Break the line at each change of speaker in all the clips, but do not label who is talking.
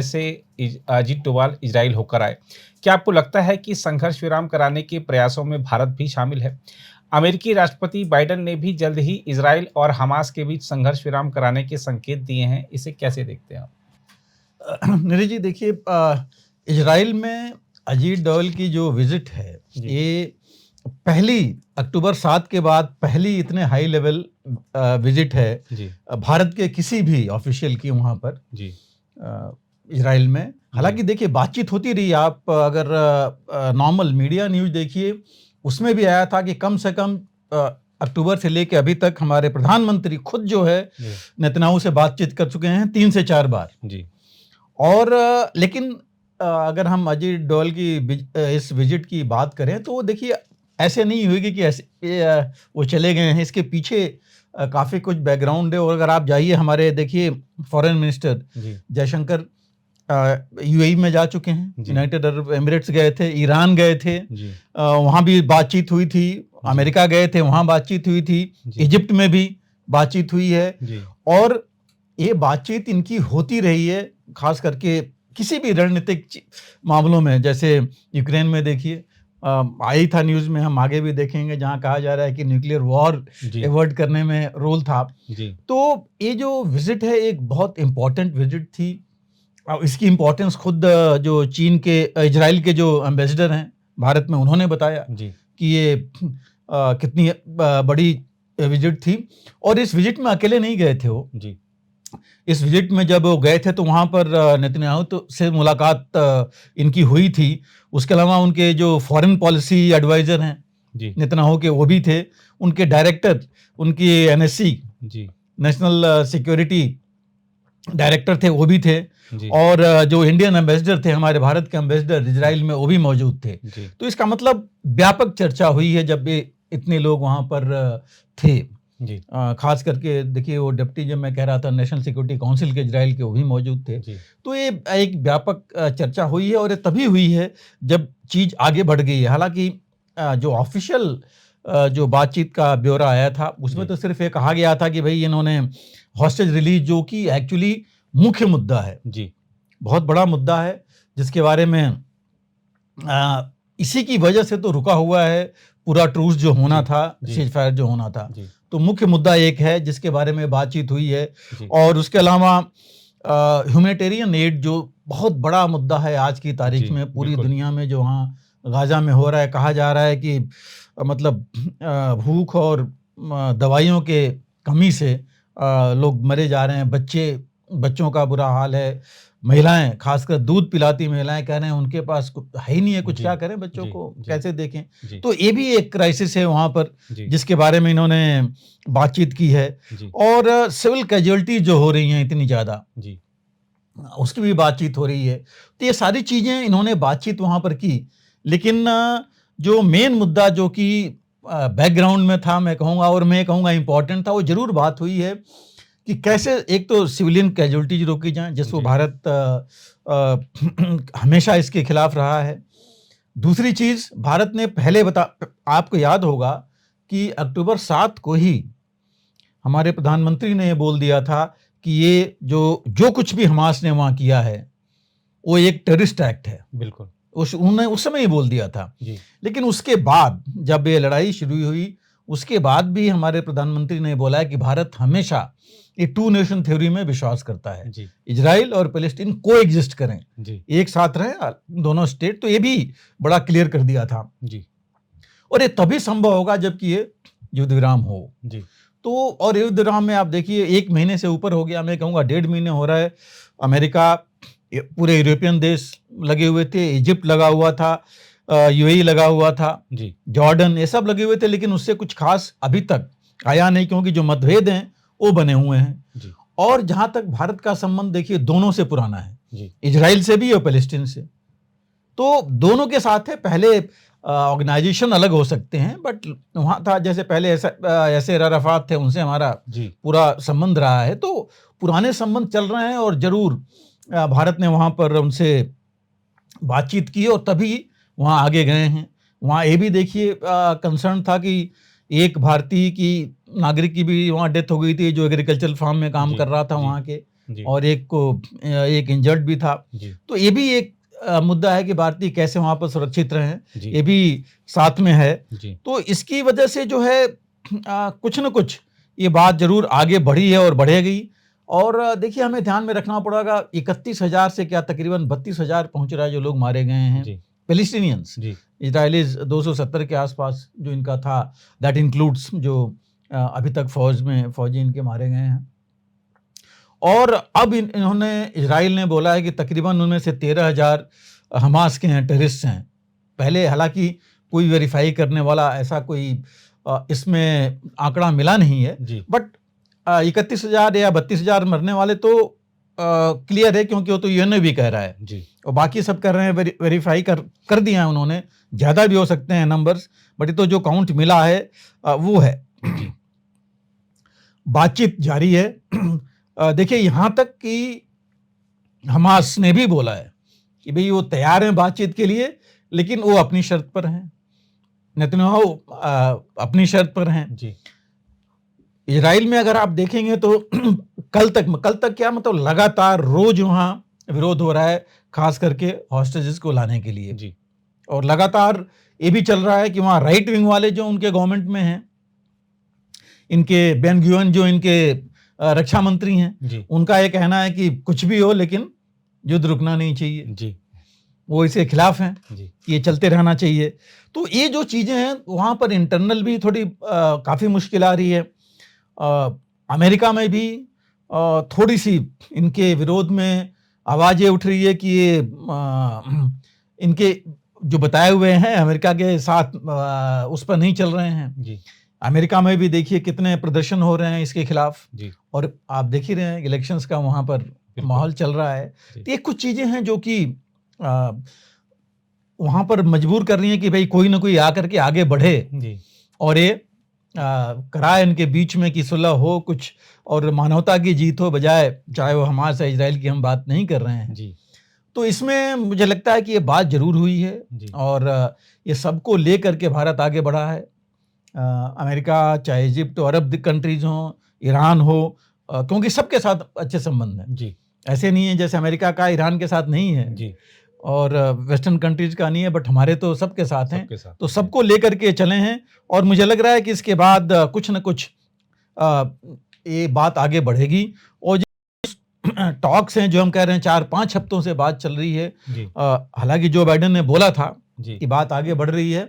से अजीत डोभाल इजराइल होकर आए। क्या आपको लगता है कि संघर्ष विराम कराने के प्रयासों में भारत भी शामिल है? अमेरिकी राष्ट्रपति बाइडेन ने भी जल्द ही इजराइल और हमास के बीच संघर्ष विराम कराने के संकेत दिए हैं। इसे कैसे देखते हैं आप?
नीरज जी, देखिए, इजराइल में अजीत डोभाल की जो विजिट है, ये पहली अक्टूबर 7 के बाद पहली इतने हाई लेवल विजिट है भारत के किसी भी ऑफिशियल की वहाँ पर इजराइल में। हालांकि देखिए, बातचीत होती रही। आप अगर नॉर्मल मीडिया न्यूज़ देखिए, उसमें भी आया था कि कम से कम अक्टूबर से लेकर अभी तक हमारे प्रधानमंत्री खुद जो है नेतन्याहू से बातचीत कर चुके हैं 3 से 4 बार जी। और लेकिन अगर हम अजीत डोभाल की इस विजिट की बात करें तो देखिए, ऐसे नहीं हुई कि ऐसे वो चले गए हैं। इसके पीछे काफ़ी कुछ बैकग्राउंड है। और अगर आप जाइए, हमारे देखिए फॉरेन मिनिस्टर जयशंकर यूएई में जा चुके हैं, यूनाइटेड अरब एमिरेट्स गए थे, ईरान गए थे, वहाँ भी बातचीत हुई थी, अमेरिका गए थे, वहाँ बातचीत हुई थी, इजिप्ट में भी बातचीत हुई है। और ये बातचीत इनकी होती रही है, खास करके किसी भी रणनीतिक मामलों में। जैसे यूक्रेन में देखिए, आई था न्यूज़ में, हम आगे भी देखेंगे, जहाँ कहा जा रहा है कि न्यूक्लियर वॉर अवॉइड करने में रोल था। तो ये जो विजिट है एक बहुत इम्पोर्टेंट विजिट थी। इसकी इम्पोर्टेंस खुद जो चीन के इजराइल के जो एम्बेसडर हैं भारत में, उन्होंने बताया कि ये कितनी बड़ी विजिट थी। और इस विजिट में अकेले नहीं गए थे वो जी। इस विजिट में जब वो गए थे तो वहाँ पर नेतन्याहू से मुलाकात इनकी हुई थी। उसके अलावा उनके जो फॉरेन पॉलिसी एडवाइज़र हैं नेतन्याहू के, वो भी थे। उनके डायरेक्टर, उनकी एनएससी नेशनल सिक्योरिटी डायरेक्टर थे, वो भी थे। और जो इंडियन एम्बेसडर थे, हमारे भारत के एम्बेसडर इजराइल में, वो भी मौजूद थे। तो इसका मतलब व्यापक चर्चा हुई है जब ये इतने लोग वहाँ पर थे जी। खास करके देखिए, वो डिप्टी, जब मैं कह रहा था नेशनल सिक्योरिटी काउंसिल के इजराइल के, वो भी मौजूद थे। तो ये एक व्यापक चर्चा हुई है। और ये तभी हुई है जब चीज़ आगे बढ़ गई है। हालांकि जो ऑफिशियल जो बातचीत का ब्यौरा आया था, उसमें तो सिर्फ ये कहा गया था कि भाई इन्होंने हॉस्टेज रिलीज, जो कि एक्चुअली मुख्य मुद्दा है जी, बहुत बड़ा मुद्दा है, जिसके बारे में इसी की वजह से तो रुका हुआ है पूरा ट्रूस जो होना था, सीज फायर जो होना था। तो मुख्य मुद्दा एक है जिसके बारे में बातचीत हुई है। और उसके अलावा ह्यूमैनिटेरियन एड, जो बहुत बड़ा मुद्दा है आज की तारीख में पूरी दुनिया में, जो वहाँ गाजा में हो रहा है। कहा जा रहा है कि मतलब भूख और दवाइयों के कमी से लोग मरे जा रहे हैं। बच्चों का बुरा हाल है। महिलाएं, खासकर दूध पिलाती महिलाएं, कह रहे हैं उनके पास है ही नहीं है कुछ, क्या करें, बच्चों को कैसे देखें। तो ये भी एक क्राइसिस है वहाँ पर, जिसके बारे में इन्होंने बातचीत की है। और सिविल कैजुअलिटीज जो हो रही हैं इतनी ज़्यादा, उसकी भी बातचीत हो रही है। तो ये सारी चीज़ें इन्होंने बातचीत वहाँ पर की। लेकिन जो मेन मुद्दा जो कि बैकग्राउंड में था, मैं कहूँगा, और मैं कहूँगा इम्पोर्टेंट था, वो ज़रूर बात हुई है कि कैसे एक तो सिविलियन कैजुअलिटीज रोकी जाएं, जिसको भारत हमेशा इसके खिलाफ रहा है। दूसरी चीज़, भारत ने पहले आपको याद होगा कि अक्टूबर 7 को ही हमारे प्रधानमंत्री ने ये बोल दिया था कि ये जो कुछ भी हमास ने वहाँ किया है वो एक टेररिस्ट एक्ट है। बिल्कुल, उन्होंने उस समय ही बोल दिया था जी। लेकिन उसके बाद जब ये लड़ाई शुरू हुई, उसके बाद भी हमारे प्रधानमंत्री ने बोला है कि भारत हमेशा ये 2 नेशन थ्योरी में विश्वास करता है। इजराइल और पैलेस्टीन को एग्जिस्ट करें जी। एक साथ रहें दोनों स्टेट। तो ये भी बड़ा क्लियर कर दिया था जी। और ये तभी संभव होगा जबकि ये युद्ध विराम हो जी। तो और युद्ध विराम में आप देखिए 1 महीने से ऊपर हो गया, मैं कहूँगा 1.5 महीने हो रहा है। अमेरिका, पूरे यूरोपियन देश लगे हुए थे, इजिप्ट लगा हुआ था, यूएई लगा हुआ था जी, जॉर्डन, ये सब लगे हुए थे। लेकिन उससे कुछ खास अभी तक आया नहीं, क्योंकि जो मतभेद हैं वो बने हुए हैं जी। और जहां तक भारत का संबंध देखिए दोनों से पुराना है जी। इजराइल से भी और पैलेस्टीन से, तो दोनों के साथ है। पहले ऑर्गेनाइजेशन अलग हो सकते हैं, बट वहाँ था जैसे पहले ऐसे अराफात थे, उनसे हमारा पूरा संबंध रहा है। तो पुराने संबंध चल रहे हैं और जरूर भारत ने वहाँ पर उनसे बातचीत की और तभी वहाँ आगे गए हैं। वहाँ ये भी देखिए कंसर्न था कि एक भारतीय की नागरिक की भी वहाँ डेथ हो गई थी, जो एग्रीकल्चरल फार्म में काम कर रहा था वहाँ के।
जी।
और एक को एक इंजर्ड भी था।
जी।
तो ये भी एक मुद्दा है कि भारतीय कैसे वहाँ पर सुरक्षित रहें,
जी।
ये भी साथ में है।
जी।
तो इसकी वजह से जो है कुछ न कुछ ये बात ज़रूर आगे बढ़ी है और बढ़ेगी। और देखिए हमें ध्यान में रखना पड़ेगा, 31,000 से क्या तकरीबन 32,000 पहुँच रहा है जो लोग मारे गए हैं
जी।
पैलेस्टीनियंस।
जी।
इजराइलीज़ 270 के आसपास जो इनका था, दैट इंक्लूड्स जो अभी तक फौजी इनके मारे गए हैं। और अब इन्होंने इजराइल ने बोला है कि तकरीबन उनमें से 13,000 हमास के हैं, टेररिस्ट हैं। पहले हालांकि कोई वेरीफाई करने वाला ऐसा कोई इसमें आंकड़ा मिला नहीं है, बट 31,000 या 32,000 मरने वाले तो क्लियर है, क्योंकि वो तो यूएनओ भी कह रहा है
जी।
और बाकी सब कर रहे हैं, वेरीफाई कर दिया है उन्होंने। ज़्यादा भी हो सकते हैं नंबर्स, बट ये तो जो काउंट मिला है वो है। बातचीत जारी है। देखिए यहाँ तक कि हमास ने भी बोला है कि भाई वो तैयार हैं बातचीत के लिए, लेकिन वो अपनी शर्त पर हैं। नेतन्याहू अपनी शर्त पर हैं।
जी।
इजराइल में अगर आप देखेंगे तो कल तक क्या मतलब लगातार रोज वहाँ विरोध हो रहा है, खास करके हॉस्टेजेस को लाने के लिए।
जी।
और लगातार ये भी चल रहा है कि वहाँ राइट विंग वाले जो उनके गवर्नमेंट में हैं, इनके बेन गुयन जो इनके रक्षा मंत्री हैं, उनका ये कहना है कि कुछ भी हो लेकिन युद्ध रुकना नहीं चाहिए।
जी।
वो इसके खिलाफ हैं, ये चलते रहना चाहिए। तो ये जो चीज़ें हैं वहाँ पर इंटरनल भी थोड़ी काफ़ी मुश्किल आ रही है। अमेरिका में भी थोड़ी सी इनके विरोध में आवाज़ें उठ रही है कि ये इनके जो बताए हुए हैं अमेरिका के साथ उस पर नहीं चल रहे हैं।
जी।
अमेरिका में भी देखिए कितने प्रदर्शन हो रहे हैं इसके खिलाफ।
जी।
और आप देख ही रहे हैं इलेक्शंस का वहाँ पर माहौल चल रहा है। तो ये कुछ चीज़ें हैं जो कि वहाँ पर मजबूर कर रही हैं कि भाई कोई ना कोई आकर के आगे बढ़े
जी।
और ये कराए इनके बीच में कि सुलह हो कुछ और मानवता की जीत हो, बजाय चाहे वो हमास या इजराइल की हम बात नहीं कर रहे हैं।
जी।
तो इसमें मुझे लगता है कि ये बात जरूर हुई है और ये सबको ले करके भारत आगे बढ़ा है। अमेरिका चाहे इजिप्ट और अरब कंट्रीज हों, ईरान हो, क्योंकि सबके साथ अच्छे संबंध हैं।
जी।
ऐसे नहीं है जैसे अमेरिका का ईरान के साथ नहीं है
जी।
और वेस्टर्न कंट्रीज का नहीं है, बट हमारे तो सबके साथ हैं। तो सबको लेकर के चले हैं और मुझे लग रहा है कि इसके बाद कुछ न कुछ ये बात आगे बढ़ेगी। और जो टॉक्स हैं जो हम कह रहे हैं 4-5 हफ्तों से बात चल रही है, हालांकि जो बाइडेन ने बोला था कि बात आगे बढ़ रही है,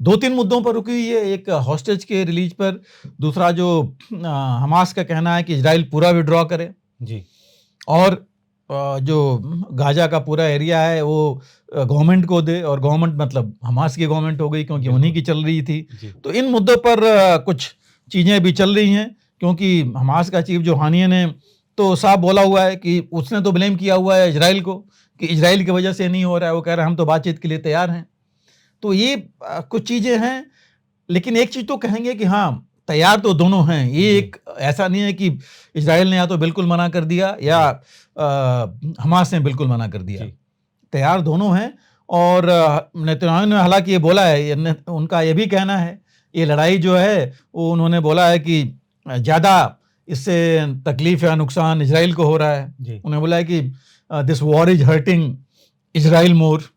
2-3 मुद्दों पर रुकी हुई है। एक हॉस्टेज के रिलीज पर, दूसरा जो हमास का कहना है कि इजराइल पूरा विड्रॉ करे
जी।
और जो गाजा का पूरा एरिया है वो गवर्नमेंट को दे, और गवर्नमेंट मतलब हमास की गवर्नमेंट हो गई क्योंकि उन्हीं की चल रही थी। तो इन मुद्दों पर कुछ चीज़ें भी चल रही हैं, क्योंकि हमास का चीफ जो हानिया ने तो साफ बोला हुआ है कि उसने तो ब्लेम किया हुआ है इजराइल को कि इजराइल की वजह से नहीं हो रहा है। वो कह रहा है हम तो बातचीत के लिए तैयार हैं। तो ये कुछ चीज़ें हैं, लेकिन एक चीज़ तो कहेंगे कि हाँ तैयार तो दोनों हैं। ये एक ऐसा नहीं है कि इजराइल ने या तो बिल्कुल मना कर दिया या हमास ने बिल्कुल मना कर दिया। तैयार दोनों हैं। और नेतन्याहू ने हालांकि ये बोला है, उनका ये भी कहना है ये लड़ाई जो है वो उन्होंने बोला है कि ज़्यादा इससे तकलीफ या नुकसान इजराइल को हो रहा है। उन्होंने बोला है कि this war is hurting Israel more.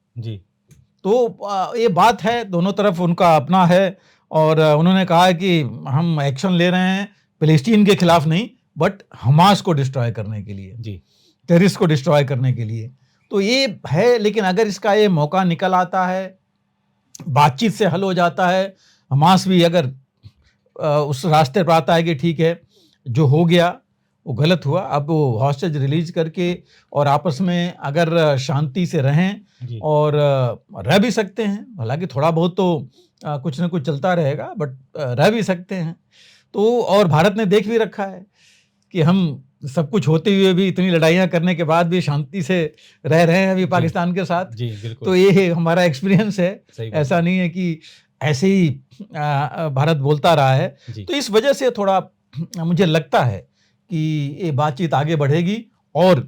तो ये बात है, दोनों तरफ उनका अपना है। और उन्होंने कहा है कि हम एक्शन ले रहे हैं फिलिस्तीन के खिलाफ नहीं, बट हमास को डिस्ट्रॉय करने के लिए, टेररिस्ट को डिस्ट्रॉय करने के लिए। तो ये है, लेकिन अगर इसका ये मौका निकल आता है, बातचीत से हल हो जाता है, हमास भी अगर उस रास्ते पर आता है कि ठीक है जो हो गया वो गलत हुआ, अब वो हॉस्टेज रिलीज करके और आपस में अगर शांति से रहें और रह भी सकते हैं, हालांकि थोड़ा बहुत तो कुछ ना कुछ चलता रहेगा, बट रह भी सकते हैं। तो और भारत ने देख भी रखा है कि हम सब कुछ होते हुए भी, इतनी लड़ाइयाँ करने के बाद भी शांति से रह रहे हैं अभी पाकिस्तान के साथ। तो ये हमारा एक्सपीरियंस है, ऐसा नहीं है कि ऐसे ही भारत बोलता रहा है। तो इस वजह से थोड़ा मुझे लगता है कि ये बातचीत आगे बढ़ेगी। और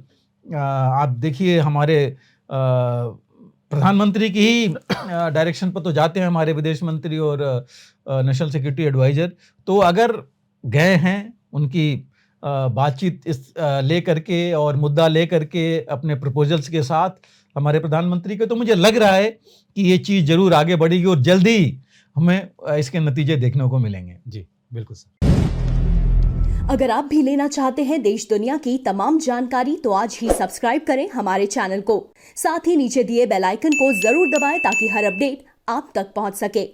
आप देखिए हमारे प्रधानमंत्री की ही डायरेक्शन पर तो जाते हैं हमारे विदेश मंत्री और नेशनल सिक्योरिटी एडवाइजर। तो अगर गए हैं, उनकी बातचीत इस लेकर के और मुद्दा लेकर के अपने प्रपोजल्स के साथ हमारे प्रधानमंत्री के, तो मुझे लग रहा है कि ये चीज़ जरूर आगे बढ़ेगी और जल्दी हमें इसके नतीजे देखने को मिलेंगे।
जी बिल्कुल सर।
अगर आप भी लेना चाहते हैं देश दुनिया की तमाम जानकारी तो आज ही सब्सक्राइब करें हमारे चैनल को। साथ ही नीचे दिए बेल आइकन को जरूर दबाएं ताकि हर अपडेट आप तक पहुंच सके।